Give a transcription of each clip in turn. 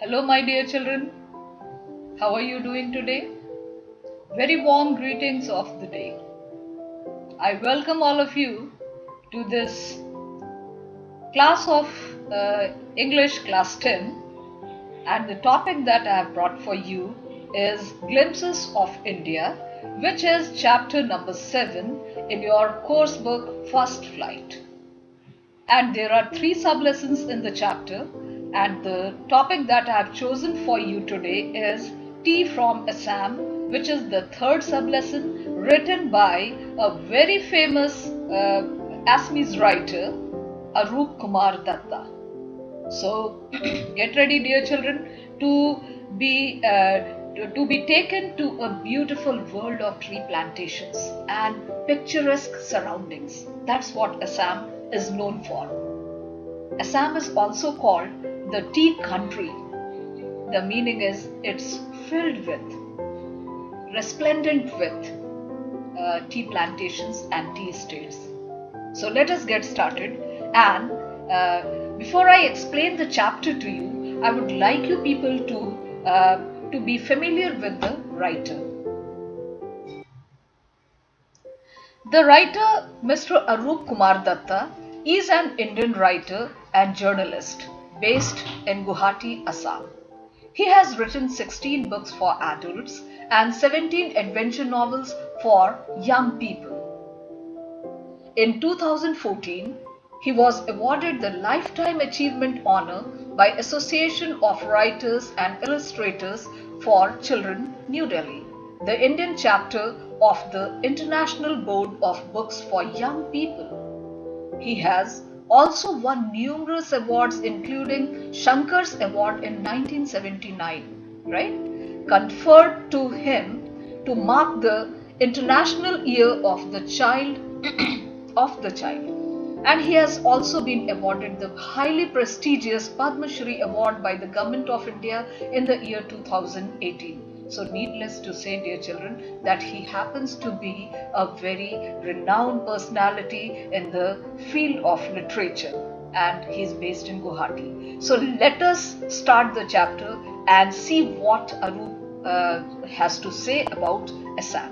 Hello, my dear children. How are you doing today? Very warm greetings of the day. I welcome all of you to this class of English class 10, and the topic that I have brought for you is Glimpses of India, which is chapter number 7 in your course book First Flight. And there are 3 sub-lessons in the chapter, and the topic that I have chosen for you today is Tea from Assam, which is the 3rd sub-lesson written by a very famous Assamese writer, Arup Kumar Datta. So get ready, dear children, to be taken to a beautiful world of tree plantations and picturesque surroundings. That's what Assam is known for. Assam is also called the tea country. The meaning is it's filled with, resplendent with tea plantations and tea estates. So let us get started, and before I explain the chapter to you, I would like you people to be familiar with the writer. The writer, Mr. Arup Kumar Datta, is an Indian writer and journalist based in Guwahati, Assam. He has written 16 books for adults and 17 adventure novels for young people. In 2014, he was awarded the Lifetime Achievement Honor by Association of Writers and Illustrators for Children, New Delhi, the Indian chapter of the International Board of Books for Young People. He has also won numerous awards, including Shankar's Award in 1979, right? Conferred to him to mark the International Year of the Child and he has also been awarded the highly prestigious Padma Shri Award by the Government of India in the year 2018. So needless to say, dear children, that he happens to be a very renowned personality in the field of literature, and he is based in Guwahati. So let us start the chapter and see what Arup has to say about Assam.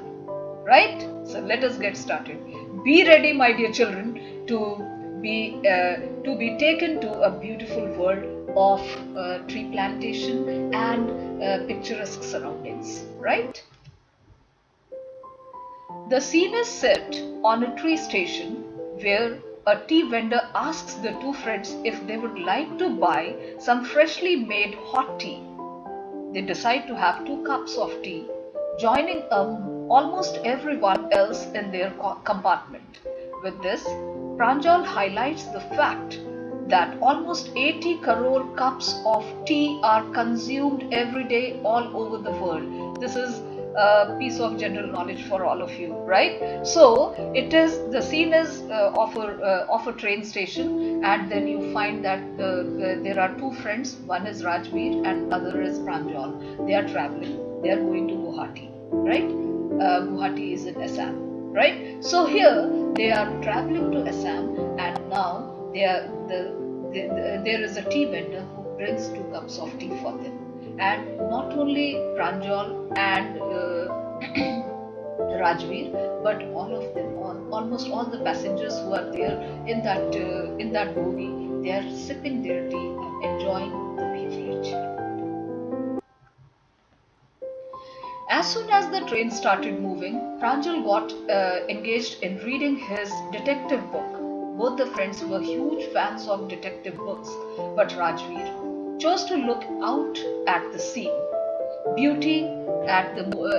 Right? So let us get started. Be ready, my dear children, to be taken to a beautiful world of tree plantation and picturesque surroundings. Right? The scene is set on a tree station where a tea vendor asks the two friends if they would like to buy some freshly made hot tea. They decide to have 2 cups of tea, joining almost everyone else in their compartment. With this, Pranjal highlights the fact that almost 80 crore cups of tea are consumed every day all over the world. This is a piece of general knowledge for all of you, right? So the scene is of a train station, and then you find that there are 2 friends. One is Rajveer and other is Pranjal. They are traveling. They are going to Guwahati, right? Guwahati is in Assam, right? So here they are traveling to Assam, and now there is a tea vendor who brings 2 cups of tea for them. And not only Pranjal and Rajveer, but all of them, almost all the passengers who are there in that bogie, they are sipping their tea and enjoying the beverage. As soon as the train started moving, Pranjal got engaged in reading his detective book. Both the friends were huge fans of detective books, but Rajveer chose to look out at the scene.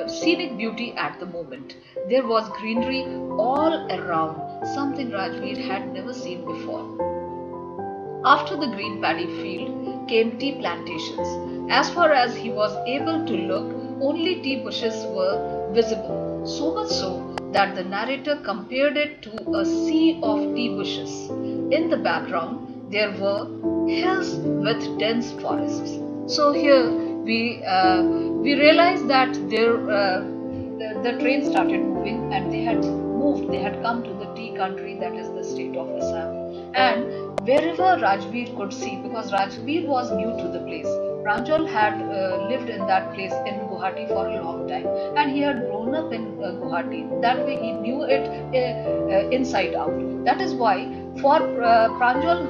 Scenic beauty at the moment. There was greenery all around, something Rajveer had never seen before. After the green paddy field came tea plantations. As far as he was able to look, only tea bushes were visible, so much so that the narrator compared it to a sea of tea bushes. In the background, there were hills with dense forests. So here we realize that the train started moving, and they had come to the tea country, that is the state of Assam. And Wherever Rajveer could see, because Rajveer was new to the place. Pranjal had lived in that place in Guwahati for a long time, and he had grown up in Guwahati. That way, he knew it inside out. That is why, for Pranjal,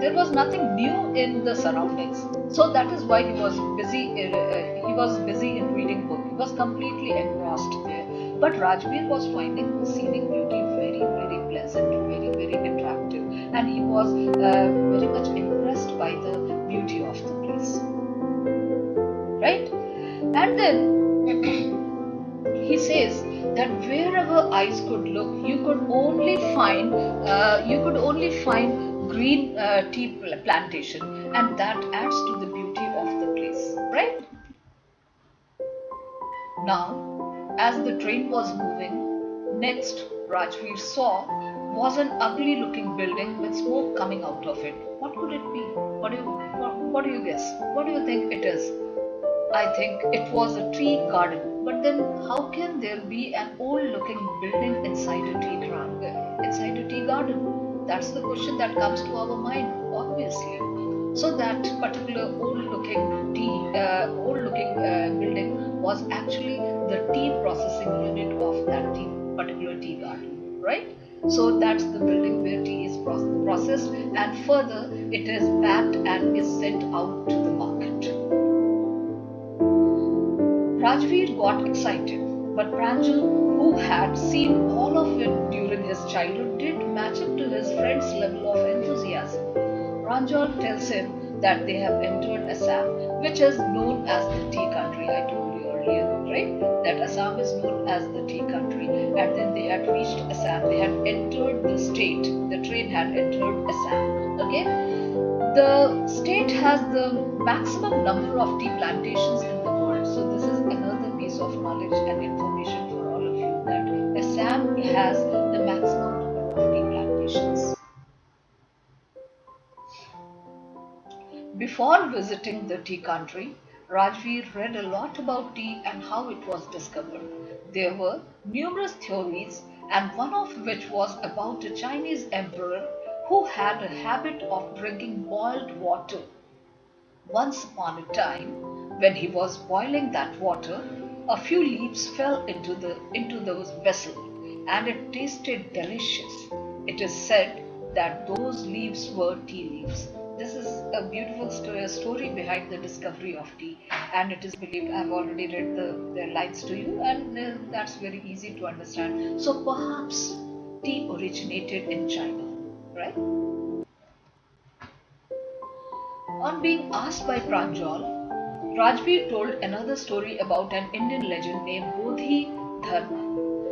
there was nothing new in the surroundings. So that is why he was busy. He was busy in reading book. He was completely engrossed there. But Rajveer was finding the scenic beauty very, very pleasant, very, very attractive, and he was very much impressed by the beauty of the place. Right? And then he says that wherever eyes could look, you could only find green tea plantation, and that adds to the beauty of the place. Right? Now, as the train was moving, next Rajveer saw was an ugly looking building with smoke coming out of it. What could it be? What do you guess? What do you think it is? I think it was a tea garden. But then how can there be an old looking building inside a inside a tea garden? That's the question that comes to our mind, obviously. So that particular old looking building was actually the tea processing unit of that particular tea garden, right? So that's the building where tea is processed, and further it is packed and is sent out to the market. Rajveer got excited, but Pranjal, who had seen all of it during his childhood, didn't match up to his friend's level of enthusiasm. Pranjal tells him that they have entered Assam, which is known as the tea country. I told you earlier, right? That Assam is known as the tea country, and then they had reached Assam. They had entered the state. The train had entered Assam. Okay, the state has the maximum number of tea plantations in the world. So this is another piece of knowledge and information for all of you, that Assam has the maximum number of tea plantations. Before visiting the tea country, Rajveer read a lot about tea and how it was discovered. There were numerous theories, and one of which was about a Chinese emperor who had a habit of drinking boiled water. Once upon a time, when he was boiling that water, a few leaves fell into the vessel, and it tasted delicious. It is said that those leaves were tea leaves. This is a beautiful story behind the discovery of tea, and it is believed. I have already read the lines to you, and that's very easy to understand. So perhaps tea originated in China, right? On being asked by Pranjal, Rajveer told another story about an Indian legend named Bodhi Dharma.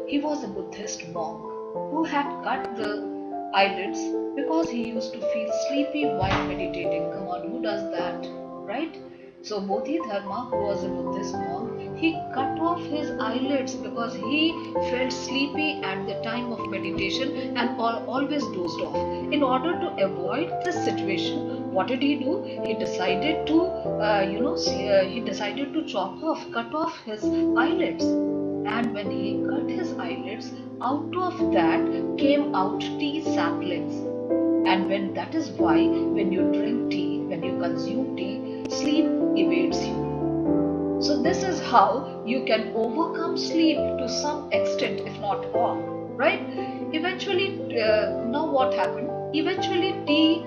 He was a Buddhist monk who had cut the eyelids because he used to feel sleepy while meditating. Come on, who does that, right? So Bodhi Dharma, who was a Buddhist monk, he cut off his eyelids because he felt sleepy at the time of meditation and always dozed off. In order to avoid this situation, what did he do? He decided to, cut off his eyelids. And when he cut his eyelids, out of that came out tea saplings. And when that is why when you drink tea, when you consume tea, sleep evades you. So this is how you can overcome sleep to some extent, if not all, right? Eventually, now what happened? Eventually, tea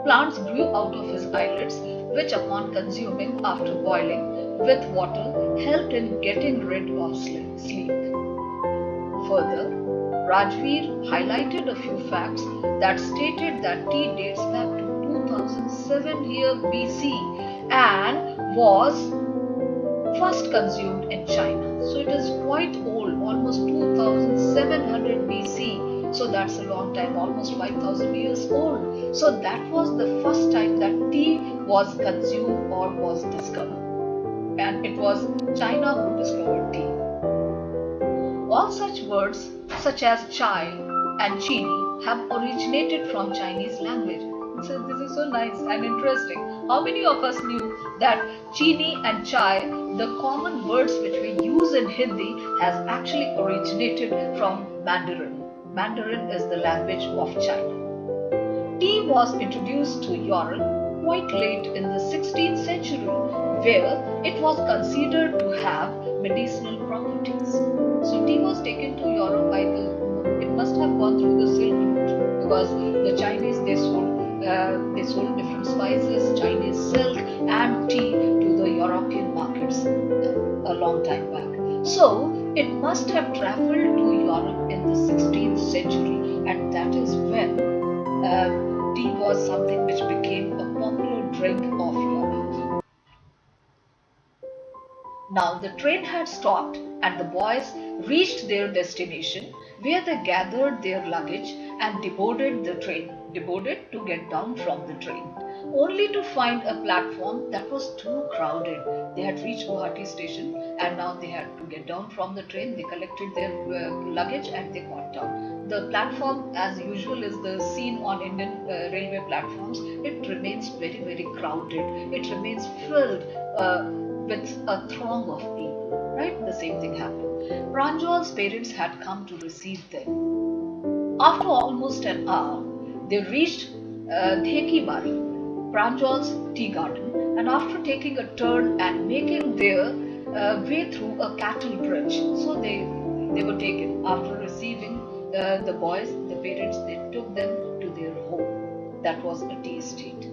plants grew out of his eyelids, which upon consuming after boiling with water helped in getting rid of sleep. Further, Rajveer highlighted a few facts that stated that tea dates back to 2007 year BC and was first consumed in China. So it is quite old, almost 2700 BC. So that's a long time, almost 5000 years old. So that was the first time that tea was consumed or was discovered. And it was China who discovered tea. All such words such as chai and chini have originated from Chinese language. So this is so nice and interesting. How many of us knew that chini and chai, the common words which we use in Hindi, has actually originated from Mandarin. Mandarin is the language of China. Tea was introduced to Europe quite late in the 16th century, where it was considered to have medicinal properties. So tea was taken to Europe by it must have gone through the Silk Route, because the Chinese they sold different spices, Chinese silk and tea to the European markets a long time back. So it must have traveled to Europe in the 16th century, and that is when tea was something which became a popular drink of Europe. Now the train had stopped and the boys reached their destination, where they gathered their luggage and deboarded the train, deboarded to get down from the train, only to find a platform that was too crowded. They had reached Guwahati station and now they had to get down from the train. They collected their luggage and they got down. The platform, as usual, is the scene on Indian railway platforms. It remains very, very crowded. It remains filled with a throng of people, right? The same thing happened. Pranjal's parents had come to receive them. After almost an hour, they reached Dhekibari, Pranjal's tea garden, and after taking a turn and making their way through a cattle bridge, so they were taken. After receiving the boys, the parents, they took them to their home. That was a tea estate.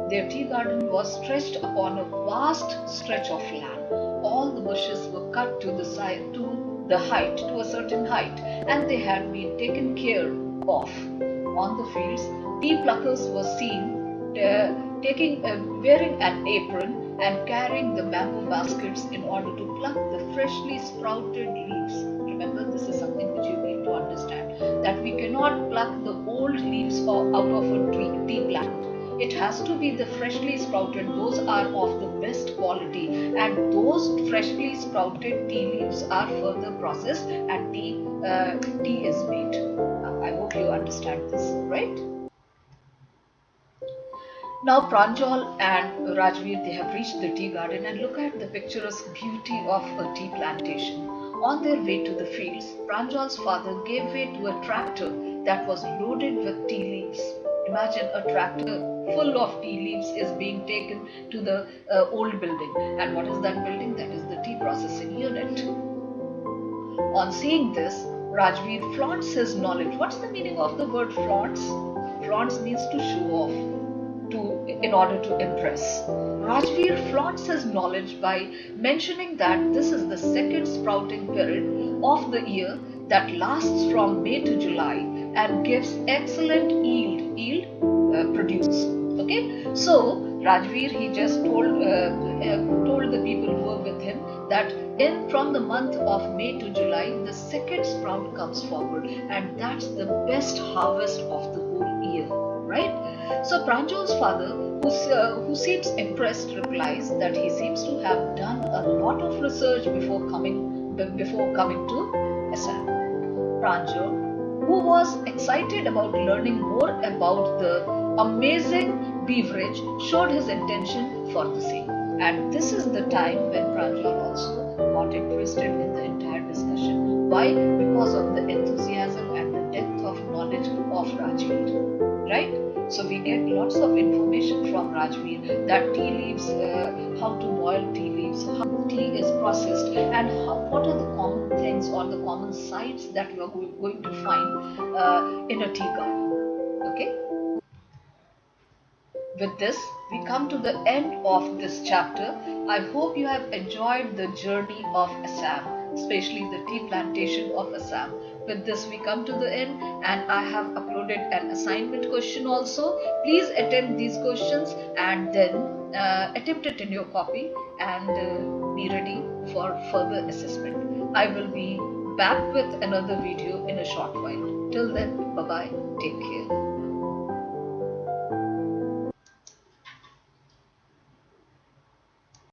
Their tea garden was stretched upon a vast stretch of land. All the bushes were cut to the side, to the height, to a certain height, and they had been taken care of. On the fields, tea pluckers were seen wearing an apron and carrying the bamboo baskets in order to pluck the freshly sprouted leaves. Remember, this is something which you need to understand, that we cannot pluck the old leaves out of a tea plant. It has to be the freshly sprouted. Those are of the best quality, and those freshly sprouted tea leaves are further processed and tea is made. I hope you understand this, right? Now Pranjal and Rajveer, they have reached the tea garden, and look at the picturesque beauty of a tea plantation. On their way to the fields, Pranjal's father gave way to a tractor that was loaded with tea leaves. Imagine a tractor full of tea leaves is being taken to the old building. And what is that building? That is the tea processing unit. On seeing this, Rajveer flaunts his knowledge. What's the meaning of the word flaunts? Flaunts means to show off, in order to impress. Rajveer flaunts his knowledge by mentioning that this is the second sprouting period of the year that lasts from May to July and gives excellent produce. Okay, so Rajveer, he just told the people who were with him that from the month of May to July, the second sprout comes forward, and that's the best harvest of the whole year, right? So Pranjal's father, who seems impressed, replies that he seems to have done a lot of research before coming to Assam. Pranjal, who was excited about learning more about the amazing beverage, showed his intention for the same. And this is the time when Pranjal also got interested in the entire discussion. Why? Because of the enthusiasm and the depth of knowledge of Rajveer, right? So we get lots of information from Rajveer, that tea leaves, how to boil tea leaves, how tea is processed, and what are the common things or the common sights that you are going to find in a tea garden. Okay. With this, we come to the end of this chapter. I hope you have enjoyed the journey of Assam, especially the tea plantation of Assam. With this, we come to the end, and I have uploaded an assignment question also. Please attempt these questions and then attempt it in your copy and be ready for further assessment. I will be back with another video in a short while. Till then, bye-bye. Take care.